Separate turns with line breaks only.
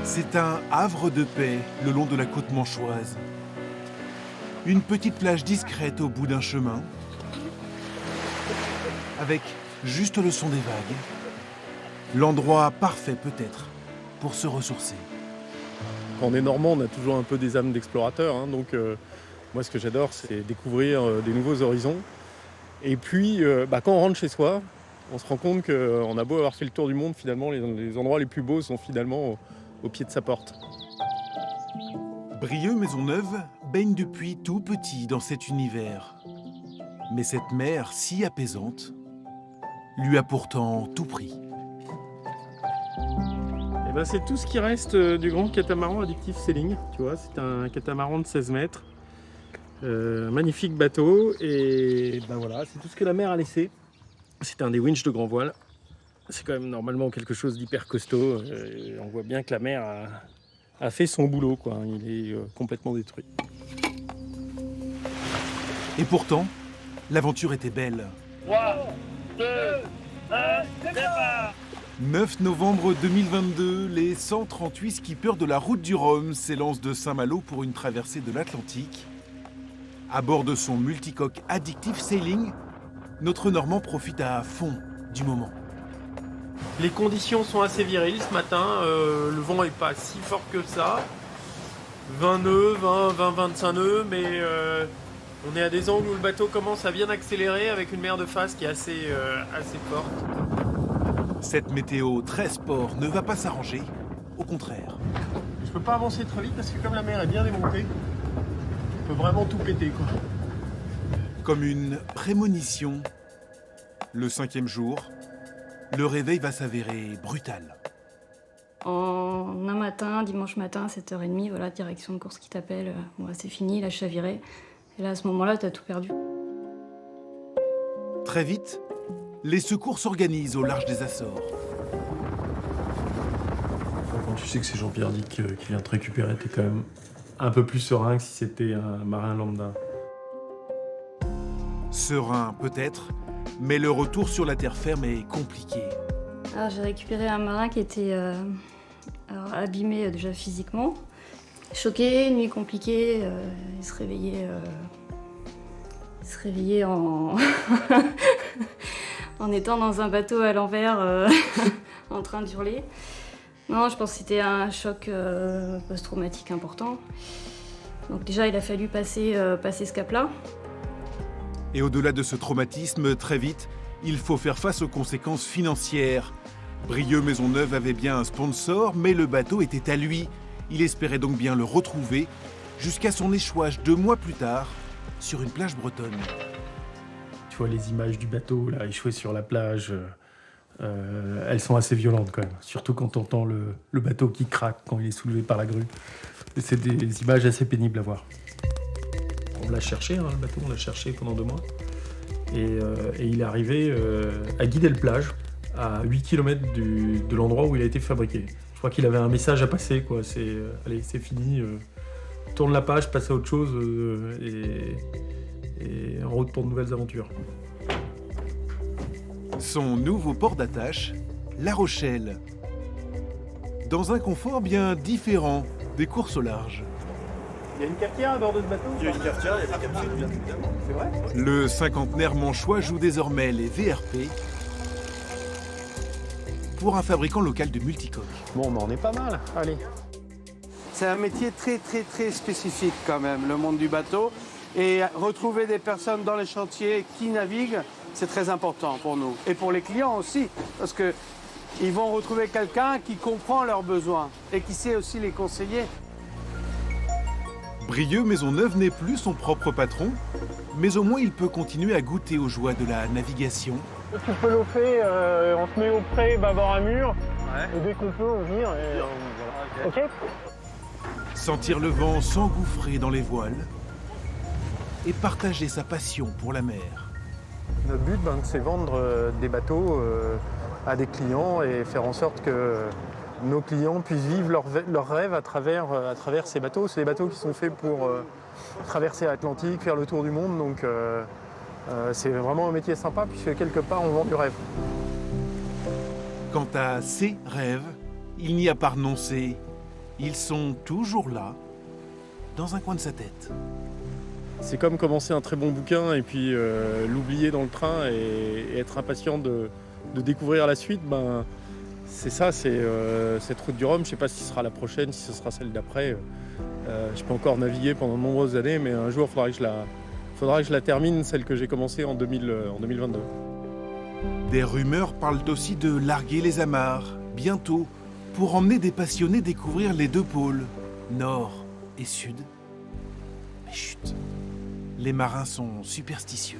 C'est un havre de paix le long de la côte manchoise. Une petite plage discrète au bout d'un chemin, avec juste le son des vagues. L'endroit parfait peut-être pour se ressourcer.
Quand on est normand, on a toujours un peu des âmes d'explorateurs, hein, donc moi ce que j'adore c'est découvrir des nouveaux horizons. Et puis quand on rentre chez soi, on se rend compte qu'on a beau avoir fait le tour du monde, finalement les endroits les plus beaux sont finalement au pied de sa porte.
Brieux-Maisonneuve baigne depuis tout petit dans cet univers. Mais cette mer si apaisante lui a pourtant tout pris.
Et ben c'est tout ce qui reste du grand catamaran Addictive Sailing. Tu vois, c'est un catamaran de 16 mètres. Un magnifique bateau. Et ben voilà, c'est tout ce que la mer a laissé. C'est un des winches de grand voile. C'est quand même normalement quelque chose d'hyper costaud. On voit bien que la mer a fait son boulot, quoi. Il est complètement détruit.
Et pourtant, l'aventure était belle.
3, 2, 1, départ!
9 novembre 2022, les 138 skippers de la route du Rhum s'élancent de Saint-Malo pour une traversée de l'Atlantique. À bord de son multicoque Addictive Sailing, notre Normand profite à fond du moment.
Les conditions sont assez viriles ce matin. Le vent n'est pas si fort que ça. 20 nœuds, 25 nœuds, mais on est à des angles où le bateau commence à bien accélérer avec une mer de face qui est assez forte.
Cette météo très sport ne va pas s'arranger, au contraire.
Je peux pas avancer très vite parce que comme la mer est bien démontée, on peut vraiment tout péter, quoi.
Comme une prémonition, le 5e jour, le réveil va s'avérer brutal.
En un matin, dimanche matin, à 7h30, voilà, direction de course qui t'appelle. Bon, c'est fini, là, je chavirais. Et là, à ce moment-là, t'as tout perdu.
Très vite, les secours s'organisent au large des Açores.
Quand tu sais que c'est Jean-Pierre Dick qui vient te récupérer, t'es quand même un peu plus serein que si c'était un marin lambda.
Serein peut-être, mais le retour sur la terre ferme est compliqué.
Alors, j'ai récupéré un marin qui était abîmé déjà physiquement. Choqué, nuit compliquée, il se réveillait en... en étant dans un bateau à l'envers, en train d'hurler. Non, je pense que c'était un choc post-traumatique important. Donc déjà, il a fallu passer ce cap-là.
Et au-delà de ce traumatisme, très vite, il faut faire face aux conséquences financières. Brieux-Maisonneuve avait bien un sponsor, mais le bateau était à lui. Il espérait donc bien le retrouver, jusqu'à son échouage 2 mois plus tard, sur une plage bretonne.
Tu vois les images du bateau là échoué sur la plage, elles sont assez violentes quand même. Surtout quand on entend le bateau qui craque quand il est soulevé par la grue. C'est des images assez pénibles à voir. On l'a cherché, hein, le bateau, on l'a cherché pendant 2 mois. Et il est arrivé à Guidel-Plage, à 8 km de l'endroit où il a été fabriqué. Je crois qu'il avait un message à passer, quoi. C'est allez, c'est fini, tourne la page, passe à autre chose et en route pour de nouvelles aventures.
Son nouveau port d'attache, La Rochelle. Dans un confort bien différent des courses au large.
Il y a une cafetière à bord de ce bateau?
Il y a une cafetière, il y a des capsules, bien évidemment.
C'est vrai?
Le cinquantenaire manchois joue désormais les VRP pour un fabricant local de multicoques.
Bon, on est pas mal, allez.
C'est un métier très spécifique quand même, le monde du bateau. Et retrouver des personnes dans les chantiers qui naviguent, c'est très important pour nous. Et pour les clients aussi, parce qu'ils vont retrouver quelqu'un qui comprend leurs besoins et qui sait aussi les conseiller.
Brieux-Maisonneuve n'est plus son propre patron, mais au moins il peut continuer à goûter aux joies de la navigation.
Tu peux l'offrir, on se met au près, bord à mur, et dès qu'on peut, on vire. Et, voilà. Ok.
Sentir le vent s'engouffrer dans les voiles et partager sa passion pour la mer.
Notre but, c'est vendre des bateaux à des clients et faire en sorte que nos clients puissent vivre leurs rêves à travers ces bateaux. C'est des bateaux qui sont faits pour traverser l'Atlantique, faire le tour du monde. Donc c'est vraiment un métier sympa puisque quelque part on vend du rêve.
Quant à ses rêves, il n'y a pas renoncé. Ils sont toujours là, dans un coin de sa tête.
C'est comme commencer un très bon bouquin et puis l'oublier dans le train et être impatient de découvrir la suite. Ben, c'est ça, c'est cette route du Rhum. Je ne sais pas si ce sera la prochaine, si ce sera celle d'après. Je peux encore naviguer pendant de nombreuses années, mais un jour, il faudra que je la termine, celle que j'ai commencée en 2022.
Des rumeurs parlent aussi de larguer les amarres, bientôt, pour emmener des passionnés découvrir les deux pôles, nord et sud. Mais chut, les marins sont superstitieux.